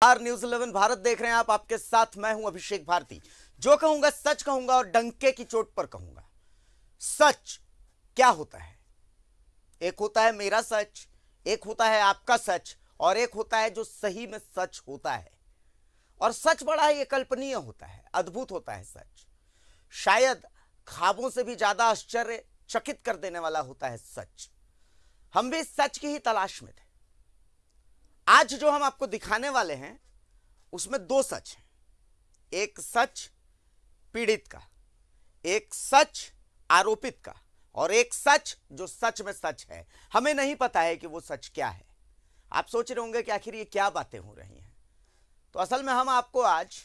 नमस्कार, न्यूज़ 11 भारत देख रहे हैं आप। आपके साथ मैं हूं अभिषेक भारती। जो कहूंगा सच कहूंगा और डंके की चोट पर कहूंगा। सच क्या होता है? एक होता है मेरा सच, एक होता है आपका सच, और एक होता है जो सही में सच होता है। और सच बड़ा ही कल्पनीय होता है, अद्भुत होता है सच। शायद ख्वाबों से भी ज्यादा आश्चर्यचकित कर देने वाला होता है सच। हम भी सच की ही तलाश में थे। आज जो हम आपको दिखाने वाले हैं उसमें दो सच हैं। एक सच पीड़ित का, एक सच आरोपित का, और एक सच जो सच में सच है। हमें नहीं पता है कि वो सच क्या है। आप सोच रहे होंगे कि आखिर ये क्या बातें हो रही हैं। तो असल में हम आपको आज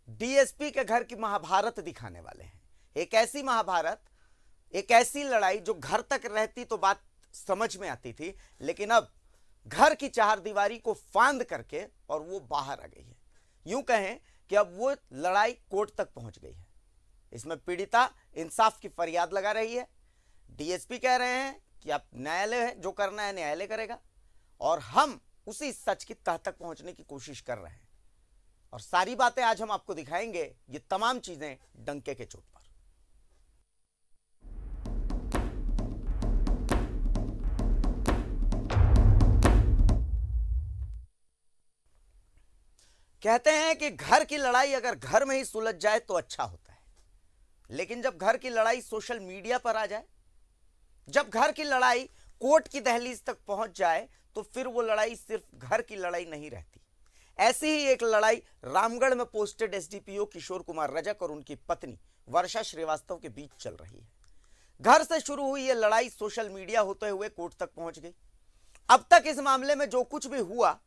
डीएसपी के घर की महाभारत दिखाने वाले हैं। एक ऐसी महाभारत, एक ऐसी लड़ाई जो घर तक रहती तो बात समझ में आती थी, लेकिन अब घर की चारदीवारी को फांद करके और वो बाहर आ गई है। यूं कहें कि अब वो लड़ाई कोर्ट तक पहुंच गई है। इसमें पीड़िता इंसाफ की फरियाद लगा रही है। डीएसपी कह रहे हैं कि अब न्यायालय है, जो करना है न्यायालय करेगा, और हम उसी सच की तह तक पहुंचने की कोशिश कर रहे हैं। और सारी बातें आज हम आपको दिखाएंगे, ये तमाम चीजें डंके के चोट पर। कहते हैं कि घर की लड़ाई अगर घर में ही सुलझ जाए तो अच्छा होता है, लेकिन जब घर की लड़ाई सोशल मीडिया पर आ जाए, जब घर की लड़ाई कोर्ट की दहलीज तक पहुंच जाए, तो फिर वो लड़ाई सिर्फ घर की लड़ाई नहीं रहती। ऐसी ही एक लड़ाई रामगढ़ में पोस्टेड एसडीपीओ किशोर कुमार रजक और उनकी पत्नी वर्षा श्रीवास्तव के बीच चल रही है। घर से शुरू हुई ये लड़ाई सोशल मीडिया होते हुए कोर्ट तक पहुंच गई। अब तक इस मामले में जो कुछ भी हुआ,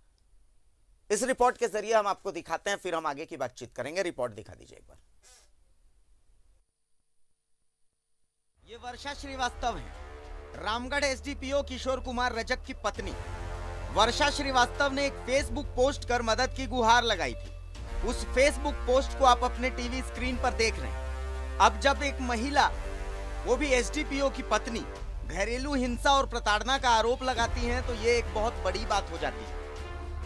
इस रिपोर्ट के जरिए हम आपको दिखाते हैं, फिर हम आगे की बातचीत करेंगे। रिपोर्ट दिखा दीजिए एक बार। ये वर्षा श्रीवास्तव है, रामगढ़ एसडीपीओ किशोर कुमार रजक की पत्नी। वर्षा श्रीवास्तव ने एक फेसबुक पोस्ट कर मदद की गुहार लगाई थी। उस फेसबुक पोस्ट को आप अपने टीवी स्क्रीन पर देख रहे हैं। अब जब एक महिला, वो भी एसडीपीओ की पत्नी, घरेलू हिंसा और प्रताड़ना का आरोप लगाती हैं, तो ये एक बहुत बड़ी बात हो जाती है।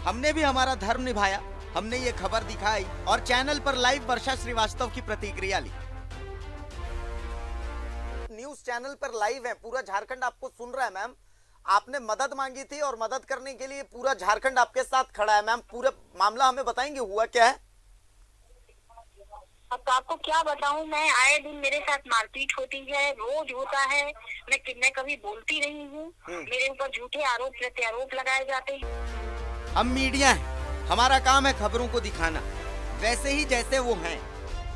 हमने भी हमारा धर्म निभाया, हमने ये खबर दिखाई और चैनल पर लाइव वर्षा श्रीवास्तव की प्रतिक्रिया ली। न्यूज चैनल पर लाइव है, पूरा झारखंड आपको सुन रहा है। मैम, आपने मदद मांगी थी और मदद करने के लिए पूरा झारखंड आपके साथ खड़ा है। मैम, पूरा मामला हमें बताएंगे, हुआ क्या है? अब आपको क्या बताऊं मैं, आए दिन मेरे साथ मारपीट होती है, रोज होता है। मैं कभी बोलती नहीं हूँ, मेरे ऊपर झूठे आरोप प्रत्यारोप लगाए जाते हैं। हम मीडिया है, हमारा काम है खबरों को दिखाना वैसे ही जैसे वो हैं।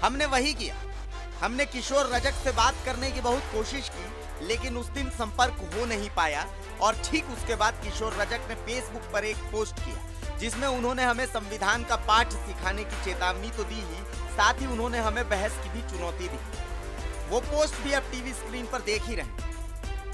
हमने वही किया। हमने किशोर रजक से बात करने की बहुत कोशिश की, लेकिन उस दिन संपर्क हो नहीं पाया। और ठीक उसके बाद किशोर रजक ने फेसबुक पर एक पोस्ट किया, जिसमें उन्होंने हमें संविधान का पाठ सिखाने की चेतावनी तो दी ही, साथ ही उन्होंने हमें बहस की भी चुनौती दी। वो पोस्ट भी आप टीवी स्क्रीन पर देख ही रहे।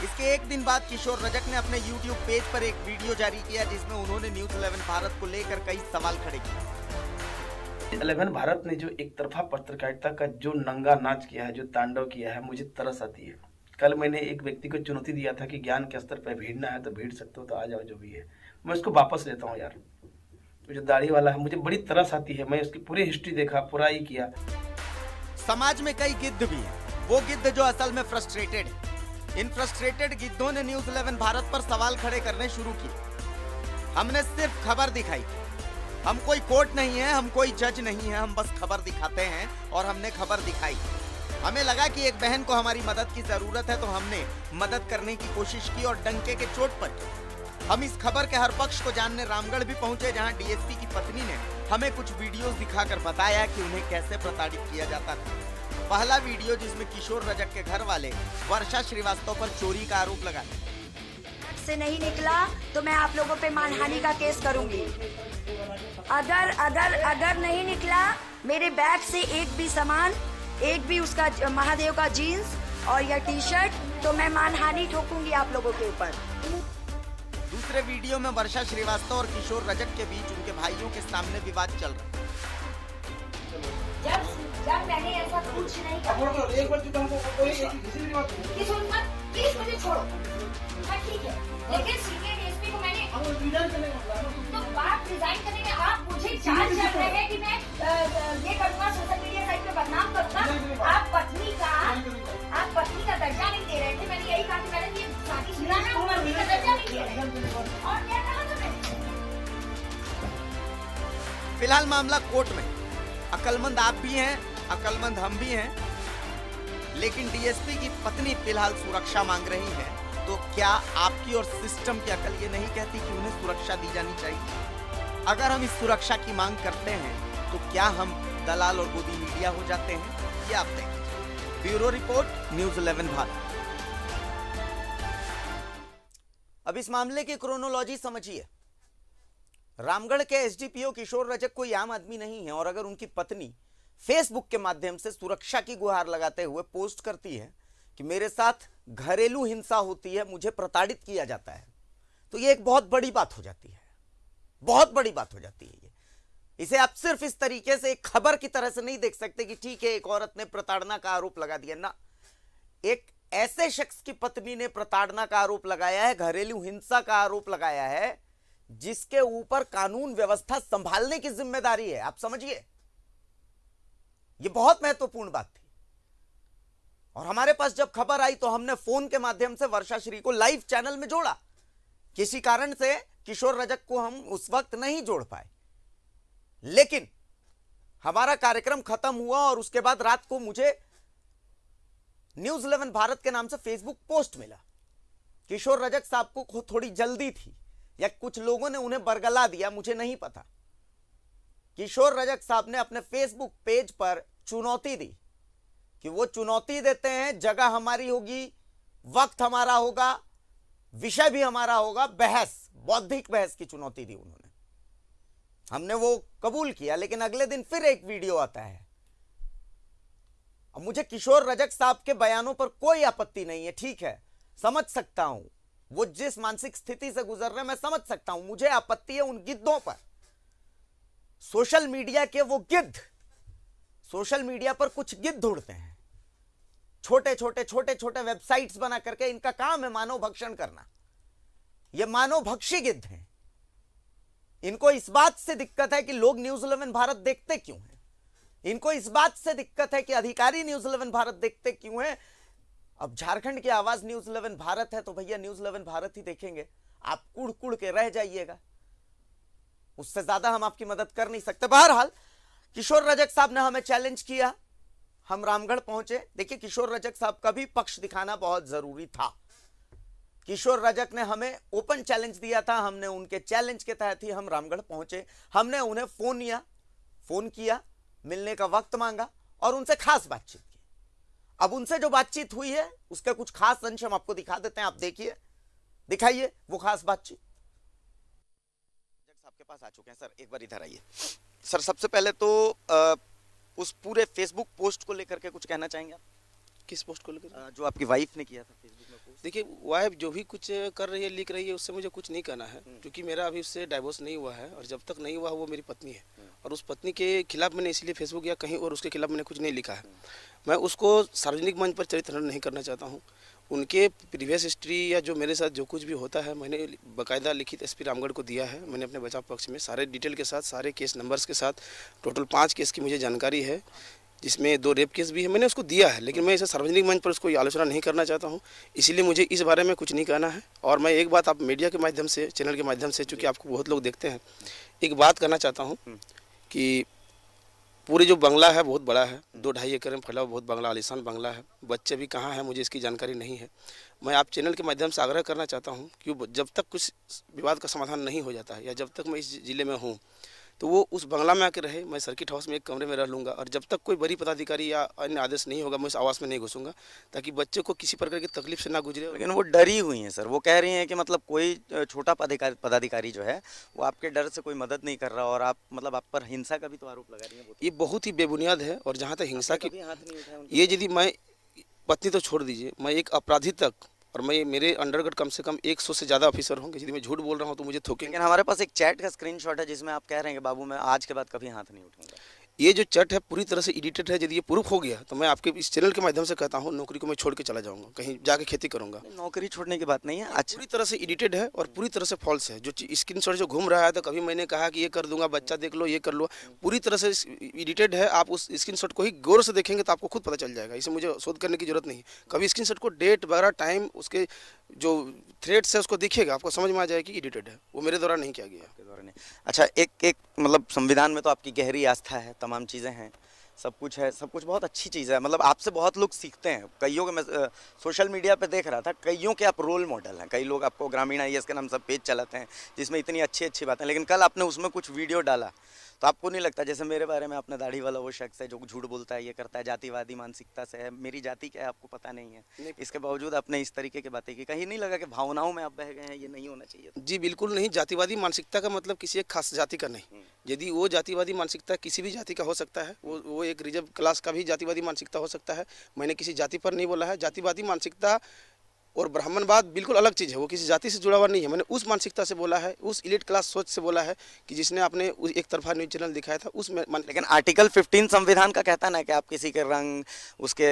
इसके एक दिन बाद किशोर रजक ने अपने YouTube पेज पर एक वीडियो जारी किया, जिसमें उन्होंने न्यूज़ 11 भारत को लेकर कई सवाल खड़े किए। 11 भारत ने जो एक तरफा पत्रकारिता का जो नंगा नाच किया है, जो तांडव किया है, मुझे तरस आती है। कल मैंने एक व्यक्ति को चुनौती दिया था कि ज्ञान के स्तर पर भीड़ना है तो भीड़ सकते हो, तो आ जाओ, जो भी है। मैं उसको वापस लेता हूँ यार। जो दाढ़ी वाला है, मुझे बड़ी तरस आती है। मैं उसकी पूरी हिस्ट्री देखा, पूरा ही किया। समाज में कई गिद्ध भी हैं, वो गिद्ध जो असल में फ्रस्ट्रेटेड है। इन फ्रस्ट्रेटेड गिद्धों ने न्यूज़ 11 भारत पर सवाल खड़े करने शुरू किए। हमने सिर्फ खबर दिखाई। हम कोई कोर्ट नहीं है, हम कोई जज नहीं है, हम बस खबर दिखाते हैं, और हमने खबर दिखाई। हमें लगा कि एक बहन को हमारी मदद की जरूरत है, तो हमने मदद करने की कोशिश की और डंके के चोट पर की। हम इस खबर के हर पक्ष को जानने रामगढ़ भी पहुंचे, जहां डीएसपी की पत्नी ने हमें कुछ वीडियोस दिखाकर बताया कि उन्हें कैसे प्रताड़ित किया जाता था। पहला वीडियो, जिसमें किशोर रजक के घर वाले वर्षा श्रीवास्तव पर चोरी का आरोप लगाते से नहीं निकला तो मैं आप लोगों पे मानहानि का केस करूंगी। अगर नहीं निकला मेरे बैग से एक भी सामान, एक भी उसका महादेव का जीन्स और या टी शर्ट, तो मैं मानहानि ठोकूंगी आप लोगों के ऊपर। दूसरे वीडियो में वर्षा श्रीवास्तव और किशोर रजक के बीच उनके भाइयों के सामने विवाद चल रहा है। जब मैंने ऐसा कुछ नहीं कहा, एक बार तो हमको प्लीज मुझे छोड़ो, ठीक है, लेकिन सीनियर डीएसपी को मैंने तो बात रिजाइन करने में आप मुझे चार्ज कर रहे हैं कि मैं ये करूँगा, सोशल मीडिया साइट पे बदनाम करूँगा। आप पत्नी का दर्जा नहीं दे रहे थे। मैंने यही कहा कि मैडम ये शादीशुदा है, वो पत्नी का दर्जा नहीं दे रहे। और क्या कहा तुमने? फिलहाल मामला कोर्ट में। अक्लमंद आप भी हैं, अक्लमंद हम भी हैं, लेकिन डीएसपी की पत्नी फिलहाल सुरक्षा मांग रही है। तो क्या आपकी और सिस्टम की अकल ये नहीं कहती कि उन्हें सुरक्षा दी जानी चाहिए? अगर हम इस सुरक्षा की मांग करते हैं तो क्या हम दलाल और गोदी मीडिया हो जाते हैं? ये आप देखें। Bureau report, news 11 Bharat. अब इस मामले की क्रोनोलॉजी समझिए। रामगढ़ के एसडीपीओ किशोर रजक कोई आम आदमी नहीं है, और अगर उनकी पत्नी फेसबुक के माध्यम से सुरक्षा की गुहार लगाते हुए पोस्ट करती है कि मेरे साथ घरेलू हिंसा होती है, मुझे प्रताड़ित किया जाता है, तो ये एक बहुत बड़ी बात हो जाती है, बहुत बड़ी बात हो जाती है। इसे आप सिर्फ इस तरीके से एक खबर की तरह से नहीं देख सकते कि ठीक है एक औरत ने प्रताड़ना का आरोप लगा दिया ना। एक ऐसे शख्स की पत्नी ने प्रताड़ना का आरोप लगाया है, घरेलू हिंसा का आरोप लगाया है, जिसके ऊपर कानून व्यवस्था संभालने की जिम्मेदारी है। आप समझिए, यह बहुत महत्वपूर्ण बात थी। और हमारे पास जब खबर आई तो हमने फोन के माध्यम से वर्षा श्री को लाइव चैनल में जोड़ा। किसी कारण से किशोर रजक को हम उस वक्त नहीं जोड़ पाए, लेकिन हमारा कार्यक्रम खत्म हुआ और उसके बाद रात को मुझे न्यूज़ 11 भारत के नाम से फेसबुक पोस्ट मिला। किशोर रजक साहब को थोड़ी जल्दी थी या कुछ लोगों ने उन्हें बरगला दिया, मुझे नहीं पता। किशोर रजक साहब ने अपने फेसबुक पेज पर चुनौती दी कि वो चुनौती देते हैं, जगह हमारी होगी, वक्त हमारा होगा, विषय भी हमारा होगा, बहस, बौद्धिक बहस की चुनौती दी उन्होंने। हमने वो कबूल किया, लेकिन अगले दिन फिर एक वीडियो आता है। अब मुझे किशोर रजक साहब के बयानों पर कोई आपत्ति नहीं है, ठीक है, समझ सकता हूं वो जिस मानसिक स्थिति से गुजर रहे हैं, मैं समझ सकता हूं। मुझे आपत्ति है उन गिद्धों पर, सोशल मीडिया के वो गिद्ध। सोशल मीडिया पर कुछ गिद्ध उड़ते हैं, छोटे छोटे वेबसाइट्स बना करके, इनका काम है मानव भक्षण करना। ये मानव भक्षी गिद्ध हैं। इनको इस बात से दिक्कत है कि लोग न्यूज़ 11 भारत देखते क्यों हैं। इनको इस बात से दिक्कत है कि अधिकारी न्यूज़ 11 भारत देखते क्यों हैं। अब झारखंड की आवाज न्यूज़ 11 भारत है तो भैया न्यूज़ 11 भारत ही देखेंगे। आप कुड़ कुड़ के रह जाइएगा, उससे ज्यादा हम आपकी मदद कर नहीं सकते। बहरहाल किशोर रजक साहब ने हमें चैलेंज किया, हम रामगढ़ पहुंचे। देखिए, किशोर रजक साहब का भी पक्ष दिखाना बहुत जरूरी था। किशोर रजक ने हमें ओपन चैलेंज दिया था, हमने उनके चैलेंज के तहत ही हम रामगढ़ पहुंचे। हमने उन्हें फोन किया, मिलने का वक्त मांगा और उनसे खास बातचीत की। अब उनसे जो बातचीत हुई है उसके कुछ खास अंश हम आपको दिखा देते हैं। आप देखिए, दिखाइए वो खास बातचीत। साहब के पास आ चुके हैं। सर एक बार इधर आइए। सर सबसे पहले तो उस पूरे फेसबुक पोस्ट को लेकर के कुछ कहना चाहेंगे आप? किस पोस्ट को लेकर? जो आपकी वाइफ ने किया था फेसबुक में पोस्ट। देखिए, वाइफ जो भी कुछ कर रही है, लिख रही है, उससे मुझे कुछ नहीं कहना है, क्योंकि मेरा अभी उससे डाइवोर्स नहीं हुआ है, और जब तक नहीं हुआ वो मेरी पत्नी है, और उस पत्नी के खिलाफ मैंने इसलिए फेसबुक या कहीं और उसके खिलाफ मैंने कुछ नहीं लिखा है। मैं उसको सार्वजनिक मंच पर चरित्र नहीं करना चाहता हूँ। उनके प्रीवियस हिस्ट्री या जो मेरे साथ जो कुछ भी होता है, मैंने बाकायदा लिखित एसपी रामगढ़ को दिया है। मैंने अपने बचाव पक्ष में सारे डिटेल के साथ, सारे केस नंबर्स के साथ, टोटल 5 केस की मुझे जानकारी है, जिसमें 2 रेप केस भी है, मैंने उसको दिया है। लेकिन मैं इसे सार्वजनिक मंच पर उसको आलोचना नहीं करना चाहता हूं, इसलिए मुझे इस बारे में कुछ नहीं कहना है। और मैं एक बात आप मीडिया के माध्यम से, चैनल के माध्यम से, चूँकि आपको बहुत लोग देखते हैं, एक बात कहना चाहता हूं कि पूरे जो बंगला है बहुत बड़ा है, 2-2.5 एकड़ में फैला हुआ बहुत बंगला, आलीशान बंगला है। बच्चे भी कहाँ हैं मुझे इसकी जानकारी नहीं है। मैं आप चैनल के माध्यम से आग्रह करना चाहता हूँ कि जब तक कुछ विवाद का समाधान नहीं हो जाता है, या जब तक मैं इस जिले में हूँ, तो वो उस बंगला में आके रहे। मैं सर्किट हाउस में एक कमरे में रह लूँगा, और जब तक कोई बड़ी पदाधिकारी या अन्य आदेश नहीं होगा, मैं उस आवास में नहीं घुसूँगा, ताकि बच्चे को किसी प्रकार की तकलीफ से ना गुजरे। लेकिन वो डरी हुई हैं सर, वो कह रही हैं कि मतलब कोई छोटा पदाधिकारी जो है वो आपके डर से कोई मदद नहीं कर रहा, और आप मतलब आप पर हिंसा का भी तो आरोप लगा रही हैं। ये बहुत ही बेबुनियाद है। और जहाँ तक हिंसा की, हाथ नहीं उठाया, ये यदि मैं पत्नी तो छोड़ दीजिए, मैं एक अपराधी तक, और मैं मेरे अंडरगढ़ कम से कम 100 से ज़्यादा ऑफिसर होंगे, यदि मैं झूठ बोल रहा हूँ तो मुझे थोकेंगे। लेकिन हमारे पास एक चैट का स्क्रीनशॉट है जिसमें आप कह रहे हैं कि बाबू मैं आज के बाद कभी हाथ नहीं उठाऊंगा। ये जो चैट है पूरी तरह से एडिटेड है। यदि ये प्रूफ हो गया तो मैं आपके इस चैनल के माध्यम से कहता हूँ, नौकरी को मैं छोड़ के चला जाऊँगा, कहीं जाके खेती करूँगा। नौकरी छोड़ने की बात नहीं है। अच्छा, पूरी तरह से एडिटेड है और पूरी तरह से फॉल्स है। जो स्क्रीनशॉट जो घूम रहा है, तो कभी मैंने कहा कि ये कर दूंगा, बच्चा देख लो, ये कर लो, पूरी तरह से एडिटेड है। आप उस स्क्रीनशॉट को ही गौर से देखेंगे तो आपको खुद पता चल जाएगा। इसे मुझे शोध करने की जरूरत नहीं है। कभी स्क्रीनशॉट को डेट वगैरह, टाइम, उसके जो थ्रेड्स है उसको देखिएगा, आपको समझ में आ जाएगा कि एडिटेड है, वो मेरे द्वारा नहीं किया गया। अच्छा, एक मतलब संविधान में तो आपकी गहरी आस्था है, तमाम चीज़ें हैं, सब कुछ है, सब कुछ बहुत अच्छी चीज़ है। मतलब आपसे बहुत लोग सीखते हैं। कईयों के मैं सोशल मीडिया पे देख रहा था, कईयों के आप रोल मॉडल हैं। कई लोग आपको ग्रामीण IAS के नाम से पेज चलाते हैं जिसमें इतनी अच्छी अच्छी बातें, लेकिन कल आपने उसमें कुछ वीडियो डाला तो आपको नहीं लगता जैसे मेरे बारे में आपने दाढ़ी वाला वो शख्स है जो झूठ बोलता है, ये करता है, जातिवादी मानसिकता से है, मेरी जाति क्या है आपको पता नहीं है, इसके बावजूद आपने इस तरीके की बातें की, कहीं नहीं लगा कि भावनाओं में आप बह गए हैं, ये नहीं होना चाहिए? जी बिल्कुल नहीं। जातिवादी मानसिकता का मतलब किसी एक खास जाति का नहीं। यदि वो जातिवादी मानसिकता किसी भी जाति का हो सकता है, वो एक रिजर्व क्लास का भी जातिवादी मानसिकता हो सकता है। मैंने किसी जाति पर नहीं बोला है। जातिवादी मानसिकता और ब्राह्मणवाद बिल्कुल अलग चीज़ है, वो किसी जाति से जुड़ा हुआ नहीं है। मैंने उस मानसिकता से बोला है, उस इलीट क्लास सोच से बोला है कि जिसने आपने उस एक तरफा न्यूज़ चैनल दिखाया था उसमें। लेकिन आर्टिकल 15 संविधान का कहता है ना कि आप किसी के रंग, उसके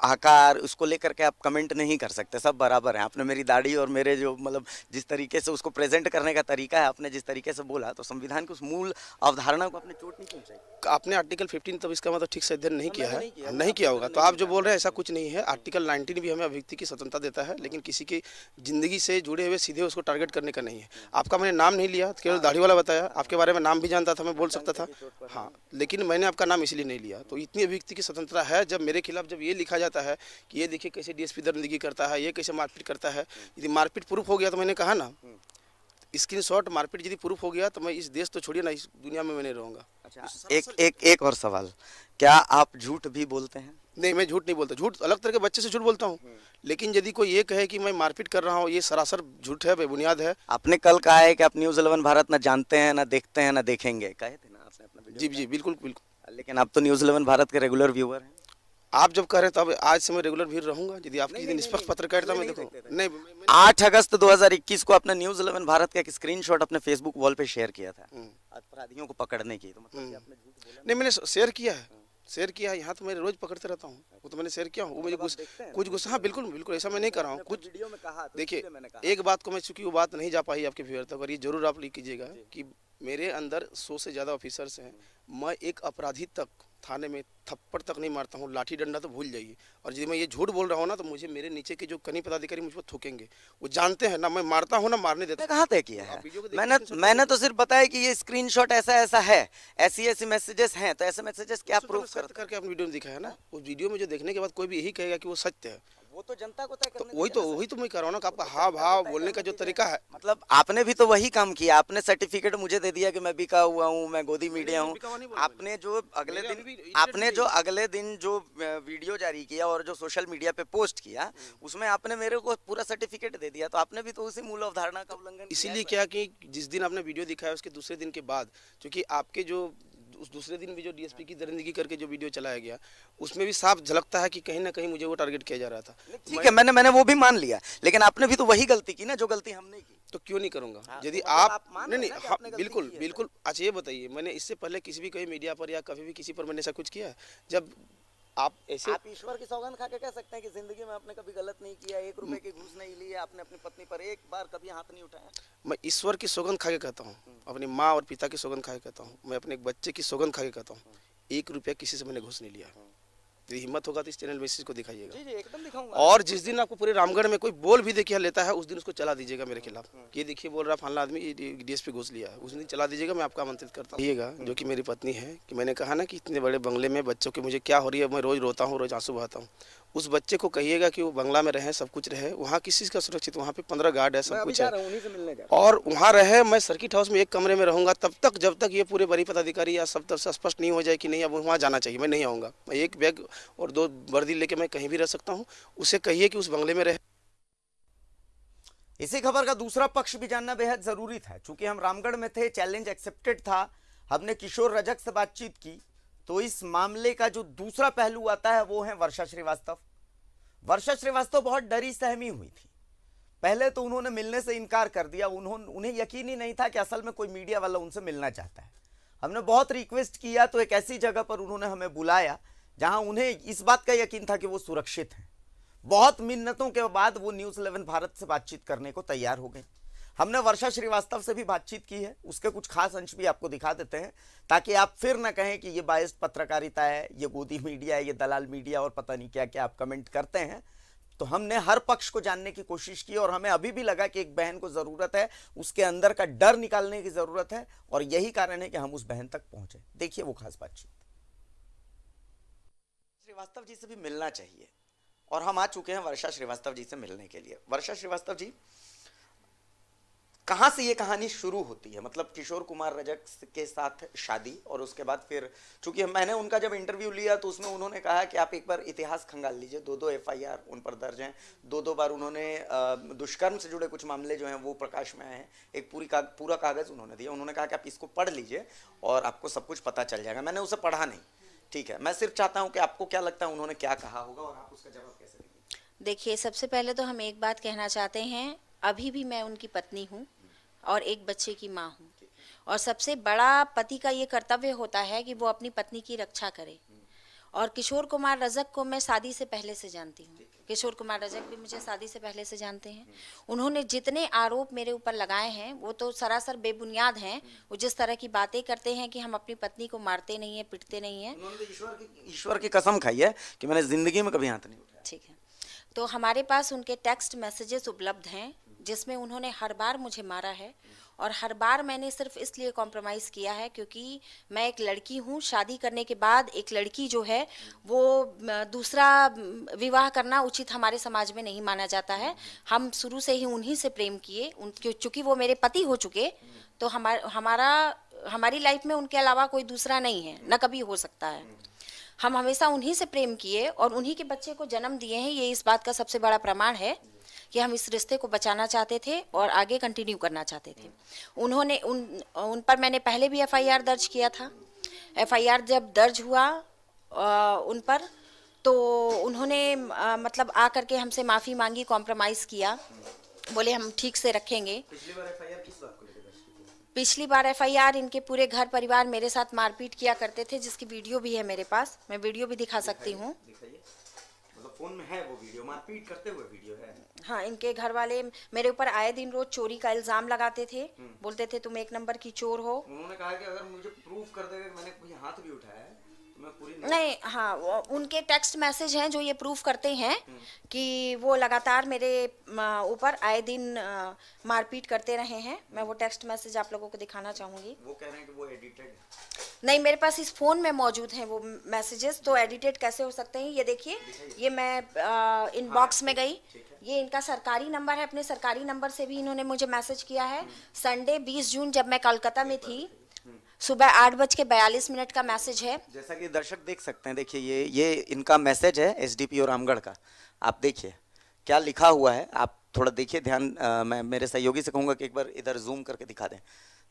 आकार, उसको लेकर के आप कमेंट नहीं कर सकते, सब बराबर हैं। आपने मेरी दाढ़ी और मेरे जो मतलब जिस तरीके से उसको प्रेजेंट करने का तरीका है, आपने जिस तरीके से बोला, तो संविधान की उस मूल अवधारणा को आपने चोट नहीं पहुंचाई। आपने आर्टिकल 15 तब इसका मतलब ठीक से अध्ययन नहीं किया है, नहीं किया होगा। तो आप जो बोल रहे हैं ऐसा कुछ नहीं है। आर्टिकल 19 भी हमें अभिव्यक्ति की स्वतंत्रता देता है, लेकिन किसी की जिंदगी से जुड़े हुए सीधे उसको टारगेट करने का नहीं है। आपका मैंने नाम नहीं लिया, केवल दाढ़ी वाला बताया। आपके बारे में नाम भी जानता था, मैं बोल सकता था, हाँ, लेकिन मैंने आपका नाम इसलिए नहीं लिया। तो इतनी अभिव्यक्ति की स्वतंत्रता है। जब मेरे खिलाफ जब ये लिखा जाता है कि ये देखिए कैसे DSP दरिंदगी करता है, ये कैसे मारपीट करता है, यदि मारपीट प्रूफ हो गया तो मैंने कहा ना, स्क्रीनशॉट मारपीट यदि प्रूफ हो गया तो मैं इस देश तो छोड़िए ना, इस दुनिया में मैं नहीं रहूँगा। अच्छा, एक और सवाल, क्या आप झूठ भी बोलते हैं? नहीं, मैं झूठ नहीं बोलता। झूठ अलग तरह के बच्चे से झूठ बोलता हूँ, लेकिन यदि कोई ये कहे कि मैं मारपीट कर रहा हूँ, ये सरासर झूठ है, बेबुनियाद है। आपने कल कहा है कि आप न्यूज़ 11 भारत ना जानते हैं, ना देखते हैं, ना देखेंगे, कहे थे ना आपने अपना वीडियो? जी बिल्कुल बिल्कुल। लेकिन आप तो न्यूज़ 11 भारत के रेगुलर व्यूअर हैं। आप जब कह रहे हैं तब आज से मैं रेगुलर भीड़ रहूंगा। यदि आपकी निष्पक्ष पत्रकारिता में देखो, नहीं 8 अगस्त 2021 को आपने न्यूज़ 11 भारत का एक स्क्रीनशॉट अपने फेसबुक वॉल पे शेयर किया था अपराधियों को पकड़ने की, तो मतलब आपने झूठ बोला? नहीं, मैंने शेयर किया है, यहाँ तो मैं रोज पकड़ते रहता हूँ, वो तो मैंने शेयर किया हूँ। वो मुझे कुछ गुस्सा, हाँ बिल्कुल ऐसा मैं नहीं कर रहा हूँ। कुछ वीडियो में कहा, देखिए, एक बात को मैं, चूंकि वो बात नहीं जा पाई आपके व्यूअर तक, और ये जरूर आप लिख कीजिएगा कि मेरे अंदर 100 से ज़्यादा ऑफिसर्स हैं। मैं एक अपराधी तक थाने में थप्पड़ तक नहीं मारता हूँ, लाठी डंडा तो भूल जाइए। और यदि मैं ये झूठ बोल रहा हूँ ना, तो मुझे मेरे नीचे के जो कनी पदाधिकारी मुझ पर थूकेंगे। वो जानते हैं ना मैं मारता हूँ ना मारने देता। कहाँ तय किया है? मैंने तो सिर्फ बताया कि ये स्क्रीनशॉट ऐसा है, ऐसी मैसेजेस हैं, तो ऐसे मैसेजेस क्या प्रूफ करके आपने वीडियो में दिखाया ना। उस वीडियो में जो देखने के बाद कोई भी यही कहेगा कि वो सत्य है, वो तो जनता को तय करना। वही तो मैं कह रहा हूँ ना, आपका हाव भाव बोलने का जो तरीका है, मतलब आपने भी तो वही काम किया। आपने सर्टिफिकेट मुझे दे दिया कि मैं बिका हुआ हूँ, मैं गोदी मीडिया हूँ। आपने जो अगले दिन जो वीडियो जारी किया और जो सोशल मीडिया पे पोस्ट किया, उसमें आपने मेरे को पूरा सर्टिफिकेट दे दिया। तो आपने भी तो उसी मूल अवधारणा का उल्लंघन। इसीलिए क्या कि जिस दिन आपने वीडियो दिखाया उसके दूसरे दिन के बाद, क्योंकि आपके जो उस दूसरे दिन भी जो DSP की दरिंदगी करके जो वीडियो चलाया गया, उसमें भी साफ झलकता है कि कहीं ना कहीं मुझे वो टारगेट किया जा रहा था। ठीक है, मैंने वो भी मान लिया, लेकिन आपने भी तो वही गलती की ना जो गलती हमने की। तो क्यों नहीं करूंगा? यदि तो आप नहीं, हाँ, बिल्कुल। अच्छा ये बताइए, मैंने इससे पहले किसी भी कहीं मीडिया पर या कभी भी किसी पर मैंने ऐसा कुछ किया है? जब आप ईश्वर की सौगंध खा के कह सकते हैं कि जिंदगी में आपने कभी गलत नहीं किया, 1 रुपए की घूस नहीं ली है, आपने अपनी पत्नी पर एक बार कभी हाथ नहीं उठाया? मैं ईश्वर की सौगंध खा के कहता हूँ, अपनी माँ और पिता की सौगंध खा के कहता हूँ, मैं अपने एक बच्चे की सौगंध खा के कहता हूँ, 1 रुपया किसी से मैंने घूस नहीं लिया। यदि हिम्मत होगा तो इस चैनल में इस चीज को दिखाइएगा। जी एकदम दिखाऊंगा। और जिस दिन आपको पूरे रामगढ़ में कोई बोल भी देखिए लेता है, उस दिन उसको चला दीजिएगा मेरे खिलाफ। ये देखिए बोल रहा फलाना आदमी DSP घूस लिया है, उस दिन चला दीजिएगा। मैं आपका आमंत्रित करता हूँ, जो कि मेरी पत्नी है, कि मैंने कहा ना कि इतने बड़े बंगले में बच्चों के मुझे क्या हो रही है, मैं रोज रोता हूँ, रोज आंसू बहाता हूँ। उस बच्चे को कहिएगा कि वो बंगला में रहे, सब कुछ रहे, वहाँ किस चीज़ का सुरक्षित, वहाँ पे 15 गार्ड है, सब कुछ है, और वहाँ रहे। मैं सर्किट हाउस में एक कमरे में रहूँगा तब तक, जब तक ये पूरे बड़ी पदाधिकारी या सब तरफ से स्पष्ट नहीं हो जाए कि नहीं अब वहाँ जाना चाहिए, मैं नहीं आऊँगा। मैं 1 बैग और 2 वर्दी लेके मैं कहीं भी रह सकता हूँ। उसे कहिए कि उस बंगले में रहे। इसी खबर का दूसरा पक्ष भी जानना बेहद जरूरी था। चूंकि हम रामगढ़ में थे, चैलेंज एक्सेप्टेड था, हमने किशोर रजक से बातचीत की, तो इस मामले का जो दूसरा पहलू आता है वो है वर्षा श्रीवास्तव। वर्षा श्रीवास्तव बहुत डरी सहमी हुई थी। पहले तो उन्होंने मिलने से इनकार कर दिया, उन्हें यकीन ही नहीं था कि असल में कोई मीडिया वाला उनसे मिलना चाहता है। हमने बहुत रिक्वेस्ट किया तो एक ऐसी जगह पर उन्होंने हमें बुलाया जहां उन्हें इस बात का यकीन था कि वो सुरक्षित हैं। बहुत मिन्नतों के बाद वो न्यूज़ 11 भारत से बातचीत करने को तैयार हो गए। हमने वर्षा श्रीवास्तव से भी बातचीत की है, उसके कुछ खास अंश भी आपको दिखा देते हैं ताकि आप फिर ना कहें कि ये बायस्ड पत्रकारिता है, ये गोदी मीडिया है, ये दलाल मीडिया और पता नहीं क्या क्या आप कमेंट करते हैं। तो हमने हर पक्ष को जानने की कोशिश की और हमें अभी भी लगा कि एक बहन को ज़रूरत है, उसके अंदर का डर निकालने की ज़रूरत है और यही कारण है कि हम उस बहन तक पहुंचे। देखिए वो खास बातचीत। श्रीवास्तव जी से भी मिलना चाहिए और हम आ चुके हैं वर्षा श्रीवास्तव जी से मिलने के लिए। वर्षा श्रीवास्तव जी, कहां से ये कहानी शुरू होती है? मतलब किशोर कुमार रजक के साथ शादी और उसके बाद फिर, चूंकि मैंने उनका जब इंटरव्यू लिया तो उसमें उन्होंने कहा कि आप एक बार इतिहास खंगाल लीजिए, 2 FIR उन पर दर्ज हैं, 2 बार उन्होंने दुष्कर्म से जुड़े कुछ मामले जो हैं वो प्रकाश में आए हैं, एक पूरा कागज उन्होंने दिया। उन्होंने कहा कि आप इसको पढ़ लीजिए और आपको सब कुछ पता चल जाएगा। मैंने उसे पढ़ा नहीं, ठीक है, मैं सिर्फ चाहता हूँ कि आपको क्या लगता है उन्होंने क्या कहा होगा और आप उसका जवाब कैसे देंगे? देखिए, सबसे पहले तो हम एक बात कहना चाहते हैं, अभी भी मैं उनकी पत्नी हूँ और एक बच्चे की माँ हूँ और सबसे बड़ा पति का ये कर्तव्य होता है कि वो अपनी पत्नी की रक्षा करे। और किशोर कुमार रजक को मैं शादी से पहले से जानती हूँ, किशोर कुमार रजक भी मुझे शादी से पहले से जानते हैं। उन्होंने जितने आरोप मेरे ऊपर लगाए हैं वो तो सरासर बेबुनियाद हैं। वो जिस तरह की बातें करते हैं कि हम अपनी पत्नी को मारते नहीं हैं, पिटते नहीं हैं। उन्होंने तो ईश्वर की कसम खाई है कि मैंने जिंदगी में कभी हाथ नहीं उठाया। ठीक है, तो हमारे पास उनके टेक्स्ट मैसेजेस उपलब्ध हैं जिसमें उन्होंने हर बार मुझे मारा है और हर बार मैंने सिर्फ इसलिए कॉम्प्रोमाइज़ किया है क्योंकि मैं एक लड़की हूँ। शादी करने के बाद एक लड़की जो है वो दूसरा विवाह करना उचित हमारे समाज में नहीं माना जाता है। हम शुरू से ही उन्हीं से प्रेम किए, चूँकि वो मेरे पति हो चुके तो हमारी लाइफ में उनके अलावा कोई दूसरा नहीं है, न कभी हो सकता है। हम हमेशा उन्हीं से प्रेम किए और उन्हीं के बच्चे को जन्म दिए हैं। ये इस बात का सबसे बड़ा प्रमाण है कि हम इस रिश्ते को बचाना चाहते थे और आगे कंटिन्यू करना चाहते थे। उन्होंने उन पर मैंने पहले भी FIR दर्ज किया था। FIR जब दर्ज हुआ उन पर तो उन्होंने मतलब आ करके हमसे माफ़ी मांगी, कॉम्प्रोमाइज़ किया, बोले हम ठीक से रखेंगे। पिछली बार FIR किस बात को लेकर दर्ज की थी? पिछली बार FIR इनके पूरे घर परिवार मेरे साथ मारपीट किया करते थे, जिसकी वीडियो भी है मेरे पास, मैं वीडियो भी दिखा सकती हूँ। मतलब फोन में है वो वीडियो, मारपीट करते हुए वीडियो है। हाँ, इनके घर वाले मेरे ऊपर आए दिन रोज चोरी का इल्जाम लगाते थे, बोलते थे तुम 1 नंबर की चोर हो। उन्होंने कहा कि अगर मुझे प्रूफ कर देगा कि मैंने कोई हाथ भी उठाया है तो मैं पूरी नहीं, हाँ, उनके टेक्स्ट मैसेज हैं जो ये प्रूफ करते हैं कि वो लगातार मेरे ऊपर आए दिन मारपीट करते रहे हैं। मैं वो टेक्स्ट मैसेज आप लोगों को दिखाना चाहूँगी। वो कह रहे हैं कि वो एडिटेड है। नहीं, मेरे पास इस फ़ोन में मौजूद हैं वो मैसेजेस, तो एडिटेड कैसे हो सकते हैं? ये देखिए, ये मैं इनबॉक्स में गई, ये इनका सरकारी नंबर है, अपने सरकारी नंबर से भी इन्होंने मुझे मैसेज किया है। संडे 20 जून जब मैं कोलकाता में थी, सुबह 8:42 का मैसेज है। जैसा कि दर्शक देख सकते हैं, देखिए ये इनका मैसेज है SDP रामगढ़ का। आप देखिए क्या लिखा हुआ है, आप थोड़ा देखिए ध्यान। मैं मेरे सहयोगी से कहूँगा कि एक बार इधर जूम करके दिखा दें।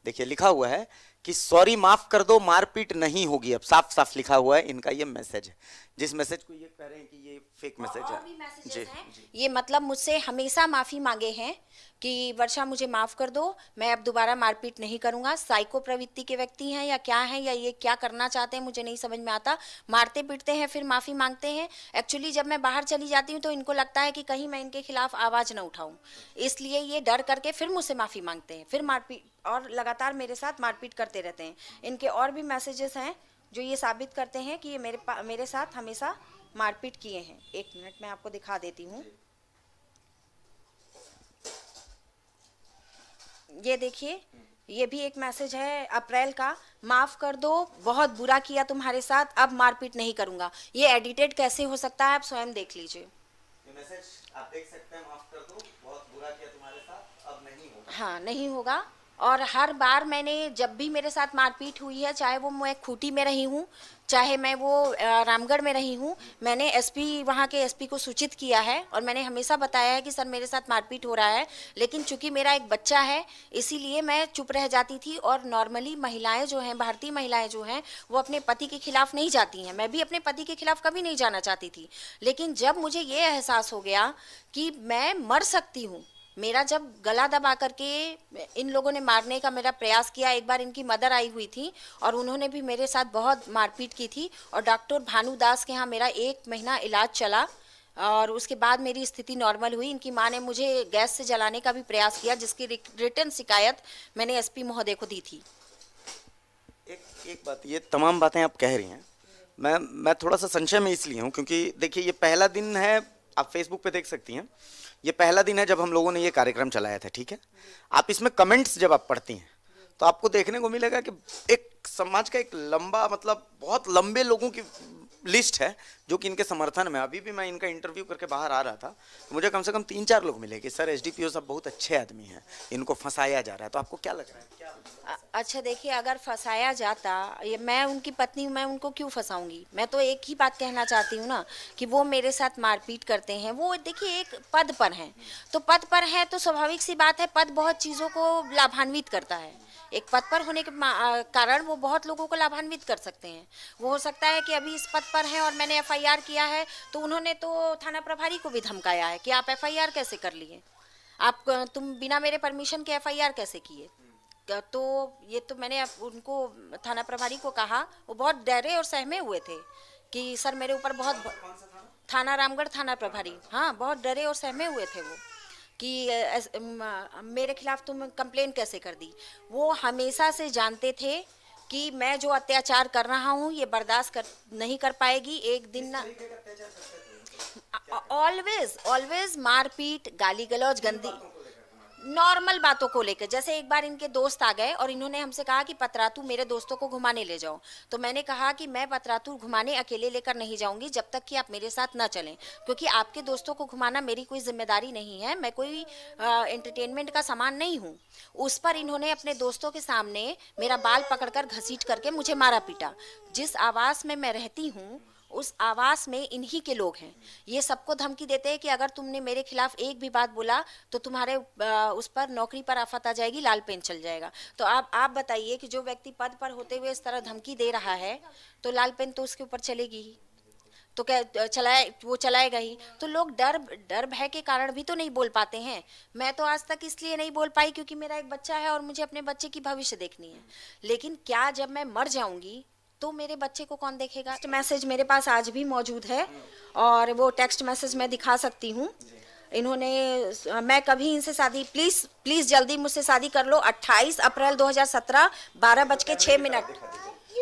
देखिए लिखा हुआ है कि सॉरी माफ कर दो, मारपीट नहीं होगी अब। साफ साफ लिखा हुआ है, इनका ये मैसेज है, जिस मैसेज को ये कह रहे हैं कि ये फेक मैसेज है। और भी मैसेजेस हैं। ये मतलब मुझसे हमेशा माफ़ी मांगे हैं कि वर्षा मुझे माफ़ कर दो, मैं अब दोबारा मारपीट नहीं करूंगा। साइको प्रवृत्ति के व्यक्ति हैं या क्या हैं, या ये क्या करना चाहते हैं मुझे नहीं समझ में आता। मारते पीटते हैं फिर माफ़ी मांगते हैं। एक्चुअली जब मैं बाहर चली जाती हूँ तो इनको लगता है कि कहीं मैं इनके खिलाफ आवाज़ न उठाऊँ, इसलिए ये डर करके फिर मुझसे माफ़ी मांगते हैं, फिर मारपीट और लगातार मेरे साथ मारपीट करते रहते हैं। इनके और भी मैसेजेस हैं जो ये साबित करते हैं कि ये मेरे साथ हमेशा मारपीट किए हैं। 1 मिनट में आपको दिखा देती हूँ। ये देखिए, ये भी एक मैसेज है अप्रैल का। माफ कर दो, बहुत बुरा किया तुम्हारे साथ, अब मारपीट नहीं करूंगा। ये एडिटेड कैसे हो सकता है, आप स्वयं देख लीजिए। ये मैसेज आप देख सकते हैं, माफ कर दो, बहुत बुरा किया तुम्हारे साथ, अब नहीं होगा। हाँ, नहीं होगा। और हर बार मैंने जब भी मेरे साथ मारपीट हुई है, चाहे वो मैं खूंटी में रही हूँ, चाहे मैं वो रामगढ़ में रही हूँ, मैंने SP वहाँ के SP को सूचित किया है और मैंने हमेशा बताया है कि सर मेरे साथ मारपीट हो रहा है। लेकिन चूंकि मेरा एक बच्चा है इसीलिए मैं चुप रह जाती थी। और नॉर्मली महिलाएं जो हैं, भारतीय महिलाएं जो हैं, वो अपने पति के खिलाफ नहीं जाती हैं। मैं भी अपने पति के खिलाफ कभी नहीं जाना चाहती थी। लेकिन जब मुझे ये एहसास हो गया कि मैं मर सकती हूँ, मेरा जब गला दबा करके इन लोगों ने मारने का मेरा प्रयास किया, एक बार इनकी मदर आई हुई थी और उन्होंने भी मेरे साथ बहुत मारपीट की थी और डॉक्टर भानु दास के यहाँ मेरा 1 महीना इलाज चला और उसके बाद मेरी स्थिति नॉर्मल हुई। इनकी माँ ने मुझे गैस से जलाने का भी प्रयास किया, जिसकी रिटर्न शिकायत मैंने एसपी महोदय को दी थी। एक बात, ये तमाम बातें आप कह रही हैं, मैं थोड़ा सा संशय में इसलिए हूँ क्योंकि देखिए ये पहला दिन है, आप फेसबुक पे देख सकती हैं, ये पहला दिन है जब हम लोगों ने ये कार्यक्रम चलाया था, ठीक है। आप इसमें कमेंट्स जब आप पढ़ती हैं तो आपको देखने को मिलेगा कि एक समाज का एक लंबा, मतलब बहुत लंबे लोगों की लिस्ट है जो कि इनके समर्थन में। अभी भी मैं इनका इंटरव्यू करके बाहर आ रहा था तो मुझे कम से कम 3-4 लोग मिले कि सर एसडीपीओ साहब बहुत अच्छे आदमी हैं, इनको फंसाया जा रहा है। तो आपको क्या लग रहा है, क्या? अच्छा देखिए, अगर फंसाया जाता, ये मैं उनकी पत्नी हूँ, मैं उनको क्यों फंसाऊंगी? मैं तो एक ही बात कहना चाहती हूँ ना कि वो मेरे साथ मारपीट करते हैं। वो देखिए एक पद पर हैं, तो पद पर है तो स्वाभाविक सी बात है, पद बहुत चीज़ों को लाभान्वित करता है। एक पद पर होने के कारण वो बहुत लोगों को लाभान्वित कर सकते हैं। वो हो सकता है कि अभी इस पद पर हैं और मैंने एफआईआर किया है तो उन्होंने तो थाना प्रभारी को भी धमकाया है कि आप एफआईआर कैसे कर लिए, तुम बिना मेरे परमिशन के एफआईआर कैसे किए। तो ये तो मैंने उनको थाना प्रभारी को कहा, वो बहुत डरे और सहमे हुए थे कि सर मेरे ऊपर बहुत, थाना रामगढ़ थाना प्रभारी, हाँ, बहुत डरे और सहमे हुए थे वो कि मेरे खिलाफ तुम कंप्लेन कैसे कर दी। वो हमेशा से जानते थे कि मैं जो अत्याचार कर रहा हूँ ये बर्दाश्त नहीं कर पाएगी। एक दिन ना, ऑलवेज मारपीट, गाली गलौज, गंदी नॉर्मल बातों को लेकर। जैसे एक बार इनके दोस्त आ गए और इन्होंने हमसे कहा कि पतरातू मेरे दोस्तों को घुमाने ले जाओ, तो मैंने कहा कि मैं पतरातू घुमाने अकेले लेकर नहीं जाऊंगी जब तक कि आप मेरे साथ ना चलें, क्योंकि आपके दोस्तों को घुमाना मेरी कोई जिम्मेदारी नहीं है, मैं कोई एंटरटेनमेंट का सामान नहीं हूँ। उस पर इन्होंने अपने दोस्तों के सामने मेरा बाल पकड़कर घसीट करके मुझे मारा पीटा। जिस आवास में मैं रहती हूँ उस आवास में इन्हीं के लोग हैं। ये सबको धमकी देते हैं कि अगर तुमने मेरे खिलाफ एक भी बात बोला तो तुम्हारे उस पर नौकरी पर आफत आ जाएगी, लाल पेन चल जाएगा। तो आप बताइए कि जो व्यक्ति पद पर होते हुए इस तरह धमकी दे रहा है तो लाल पेन तो उसके ऊपर चलेगी ही, तो क्या वो चलाएगा ही। तो लोग डर भय के कारण भी तो नहीं बोल पाते हैं। मैं तो आज तक इसलिए नहीं बोल पाई क्योंकि मेरा एक बच्चा है और मुझे अपने बच्चे की भविष्य देखनी है। लेकिन क्या जब मैं मर जाऊंगी तो मेरे बच्चे को कौन देखेगा? टेक्स्ट मैसेज मेरे पास आज भी मौजूद है और वो टेक्स्ट मैसेज मैं दिखा सकती हूँ। इन्होंने, मैं कभी इनसे शादी, प्लीज जल्दी मुझसे शादी कर लो। 28 अप्रैल 2017 12:06।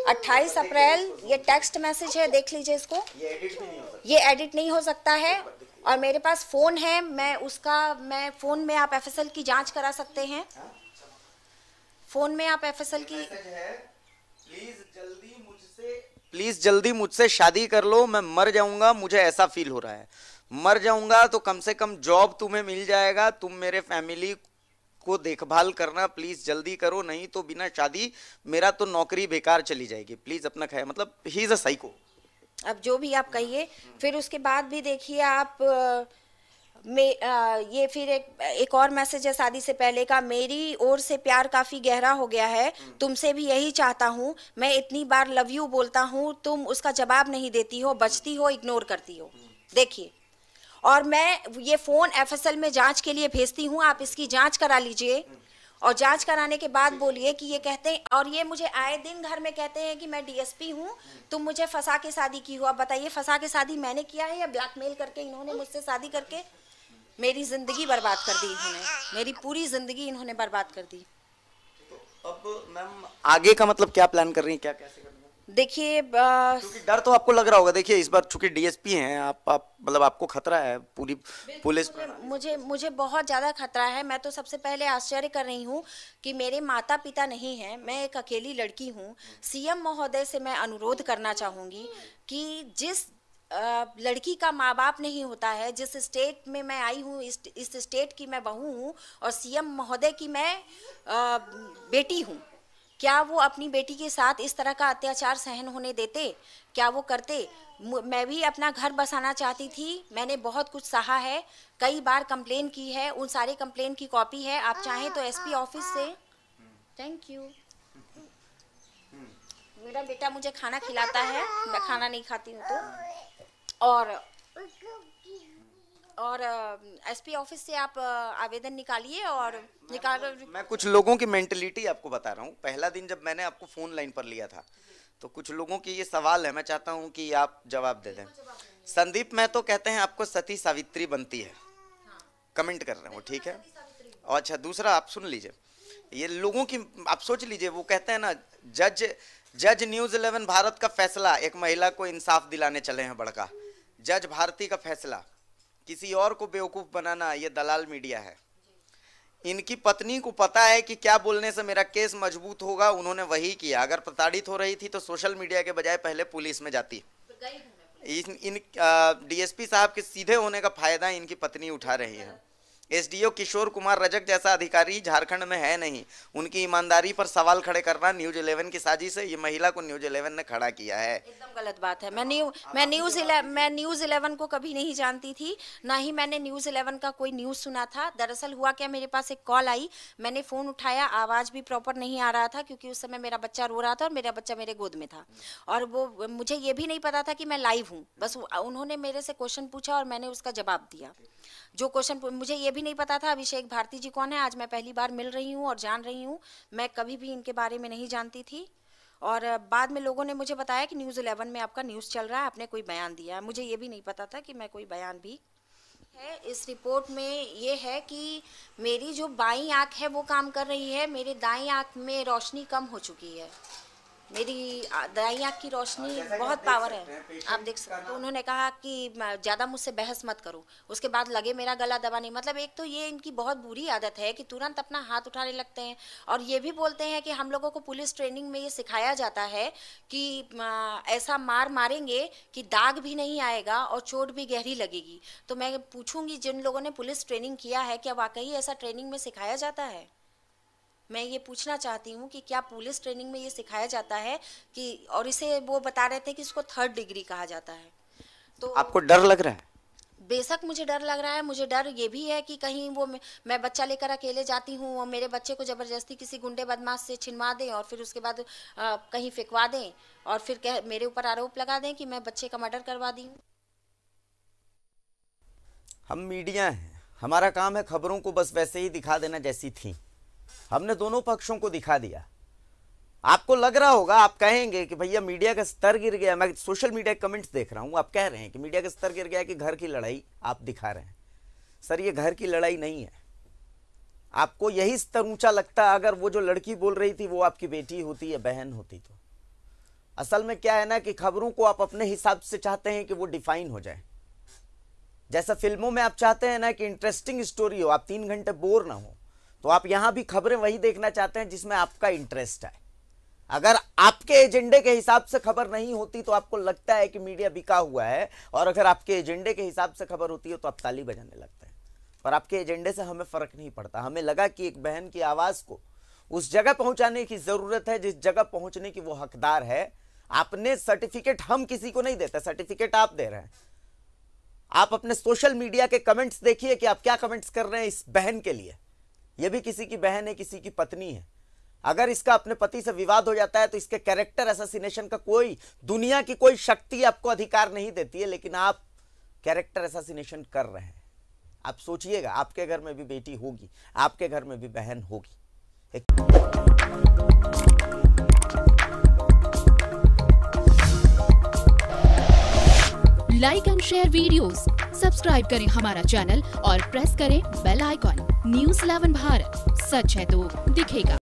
28 अप्रैल, ये टेक्स्ट मैसेज है, देख लीजिए इसको। ये एडिट नहीं हो सकता है और मेरे पास फोन है, मैं फोन में आप एफएसएल की जांच करा सकते हैं। फोन में आप एफएसएल की, प्लीज जल्दी मुझसे शादी कर लो, मैं मर जाऊंगा, मुझे ऐसा फील हो रहा है। मर जाऊंगा तो कम से कम जॉब तुम्हें मिल जाएगा, तुम मेरे फैमिली को देखभाल करना, प्लीज जल्दी करो, नहीं तो बिना शादी मेरा तो नौकरी बेकार चली जाएगी, प्लीज अपना ख्याल। मतलब ही इज अ साइको। अब जो भी आप कहिए। फिर उसके बाद भी देखिए आप ये फिर एक और मैसेज है शादी से पहले का। मेरी ओर से प्यार काफी गहरा हो गया है, तुमसे भी यही चाहता हूँ। मैं इतनी बार लव यू बोलता हूँ, तुम उसका जवाब नहीं देती हो, बचती हो, इग्नोर करती हो। देखिए, और मैं ये फोन एफएसएल में जांच के लिए भेजती हूँ, आप इसकी जांच करा लीजिए और जांच कराने के बाद बोलिए कि ये कहते हैं, और ये मुझे आए दिन घर में कहते हैं कि मैं डीएसपी हूँ, तुम मुझे फंसा के शादी की हो। अब बताइए, फंसा के शादी मैंने किया है या ब्लैकमेल करके इन्होंने मुझसे शादी करके मेरी जिंदगी बर्बाद कर दी इन्होंने, मेरी पूरी जिंदगी इन्होंने बर्बाद कर दी। अब मैम आगे का मतलब क्या प्लान कर रही हैं, क्या कैसे करना है? देखिए, क्योंकि डर तो आपको लग रहा होगा। देखिए इस बार चूंकि डीएसपी हैं आप मतलब आपको खतरा है पूरी पुलिस। मुझे बहुत ज़्यादा खतरा है। मैं तो सबसे पहले आश्चर्य कर रही हूँ कि मेरे माता पिता नहीं हैं, मैं एक अकेली लड़की हूँ। सीएम महोदय से मैं अनुरोध करना चाहूँगी कि जिस लड़की का माँ बाप नहीं होता है, जिस स्टेट में मैं आई हूँ, इस स्टेट की मैं बहू हूँ और सीएम महोदय की मैं बेटी हूँ, क्या वो अपनी बेटी के साथ इस तरह का अत्याचार सहन होने देते? क्या वो करते? मैं भी अपना घर बसाना चाहती थी, मैंने बहुत कुछ सहा है, कई बार कंप्लेन की है, उन सारे कंप्लेन की कॉपी है, आप चाहें तो एसपी ऑफिस से। Thank you. मेरा बेटा मुझे खाना खिलाता है, मैं खाना नहीं खाती हूँ तो। और एसपी ऑफिस से आप आवेदन निकालिए और मैं कुछ लोगों की मेंटलिटी आपको बता रहा हूँ। पहला दिन जब मैंने आपको फोन लाइन पर लिया था तो कुछ लोगों की ये सवाल है, मैं चाहता हूँ कि आप जवाब दे दें। संदीप महतो कहते हैं आपको सती सावित्री बनती है, कमेंट कर रहे हो, ठीक है। और अच्छा दूसरा आप सुन लीजिए, ये लोगों की आप सोच लीजिए, वो कहते हैं ना जज न्यूज़ 11 भारत का फैसला, एक महिला को इंसाफ दिलाने चले हैं बड़का। जज भारती का फैसला, किसी और को बेवकूफ बनाना, ये दलाल मीडिया है। इनकी पत्नी को पता है कि क्या बोलने से मेरा केस मजबूत होगा, उन्होंने वही किया। अगर प्रताड़ित हो रही थी तो सोशल मीडिया के बजाय पहले पुलिस में जाती। इन डीएसपी साहब के सीधे होने का फायदा इनकी पत्नी उठा रही है। एसडीओ किशोर कुमार रजक जैसा अधिकारी झारखंड में है नहीं, उनकी ईमानदारी पर सवाल खड़े करना न्यूज़ 11 की साजिश है। ये महिला को न्यूज़ 11 ने खड़ा किया है। एकदम गलत बात है। मैं न्यूज़ 11 को कभी नहीं जानती थी, ना ही मैंने न्यूज़ 11 का कोई न्यूज़ सुना था। दरअसल हुआ क्या, मेरे पास एक कॉल आई, मैंने फ़ोन उठाया, आवाज़ भी प्रॉपर नहीं आ रहा था क्योंकि उस समय मेरा बच्चा रो रहा था और मेरा बच्चा मेरे गोद में था। और वो मुझे ये भी नहीं पता था कि मैं लाइव हूँ, बस उन्होंने मेरे से क्वेश्चन पूछा और मैंने उसका जवाब दिया। जो क्वेश्चन मुझे ये भी नहीं पता था अभिषेक भारती जी कौन है, आज मैं पहली बार मिल रही हूँ और जान रही हूँ। मैं कभी भी इनके बारे में नहीं जानती थी और बाद में लोगों ने मुझे बताया कि न्यूज़ 11 में आपका न्यूज़ चल रहा है, आपने कोई बयान दिया है। मुझे ये भी नहीं पता था कि मैं कोई बयान भी है। इस रिपोर्ट में ये है कि मेरी जो बाईं आँख है वो काम कर रही है, मेरे दाईं आँख में रोशनी कम हो चुकी है। मेरी दाईं आँख की रोशनी बहुत पावर है, आप देख सकते हो। तो उन्होंने कहा कि ज़्यादा मुझसे बहस मत करो, उसके बाद लगे मेरा गला दबाने। मतलब एक तो ये इनकी बहुत बुरी आदत है कि तुरंत अपना हाथ उठाने लगते हैं और ये भी बोलते हैं कि हम लोगों को पुलिस ट्रेनिंग में ये सिखाया जाता है कि ऐसा मारेंगे कि दाग भी नहीं आएगा और चोट भी गहरी लगेगी। तो मैं पूछूंगी जिन लोगों ने पुलिस ट्रेनिंग किया है, क्या वाकई ऐसा ट्रेनिंग में सिखाया जाता है? मैं ये पूछना चाहती हूँ कि क्या पुलिस ट्रेनिंग में ये सिखाया जाता है कि, और इसे वो बता रहे थे कि इसको 3rd डिग्री कहा जाता है। तो आपको डर लग रहा है? बेशक मुझे डर लग रहा है। मुझे डर ये भी है कि कहीं वो मैं बच्चा लेकर अकेले जाती हूँ और मेरे बच्चे को ज़बरदस्ती किसी गुंडे बदमाश से छिनवा दें और फिर उसके बाद कहीं फेंकवा दें और फिर मेरे ऊपर आरोप लगा दें कि मैं बच्चे का मर्डर करवा दी हूँ। हम मीडिया हैं, हमारा काम है खबरों को बस वैसे ही दिखा देना जैसी थी। हमने दोनों पक्षों को दिखा दिया। आपको लग रहा होगा, आप कहेंगे कि भैया मीडिया का स्तर गिर गया। मैं सोशल मीडिया कमेंट्स देख रहा हूं, आप कह रहे हैं कि मीडिया का स्तर गिर गया कि घर की लड़ाई आप दिखा रहे हैं। सर ये घर की लड़ाई नहीं है। आपको यही स्तर ऊंचा लगता अगर वो जो लड़की बोल रही थी वो आपकी बेटी होती या बहन होती तो। असल में क्या है ना कि खबरों को आप अपने हिसाब से चाहते हैं कि वो डिफाइन हो जाए। जैसा फिल्मों में आप चाहते हैं ना कि इंटरेस्टिंग स्टोरी हो, आप 3 घंटे बोर ना हो, तो आप यहां भी खबरें वही देखना चाहते हैं जिसमें आपका इंटरेस्ट है। अगर आपके एजेंडे के हिसाब से खबर नहीं होती तो आपको लगता है कि मीडिया बिका हुआ है, और अगर आपके एजेंडे के हिसाब से खबर होती है तो आप ताली बजाने लगते हैं। पर आपके एजेंडे से हमें फर्क नहीं पड़ता। हमें लगा कि एक बहन की आवाज को उस जगह पहुंचाने की जरूरत है जिस जगह पहुंचने की वो हकदार है। आपने सर्टिफिकेट, हम किसी को नहीं देते, सर्टिफिकेट आप दे रहे हैं। आप अपने सोशल मीडिया के कमेंट्स देखिए कि आप क्या कमेंट्स कर रहे हैं इस बहन के लिए। ये भी किसी की बहन है, किसी की पत्नी है। अगर इसका अपने पति से विवाद हो जाता है तो इसके कैरेक्टर असैसिनेशन का कोई दुनिया की कोई शक्ति आपको अधिकार नहीं देती है, लेकिन आप कैरेक्टर असैसिनेशन कर रहे हैं। आप सोचिएगा, आपके घर में भी बेटी होगी, आपके घर में भी बहन होगी। Like and share videos, subscribe करें हमारा चैनल और प्रेस करें बेल आइकॉन। न्यूज़ 11 भारत, सच है तो दिखेगा।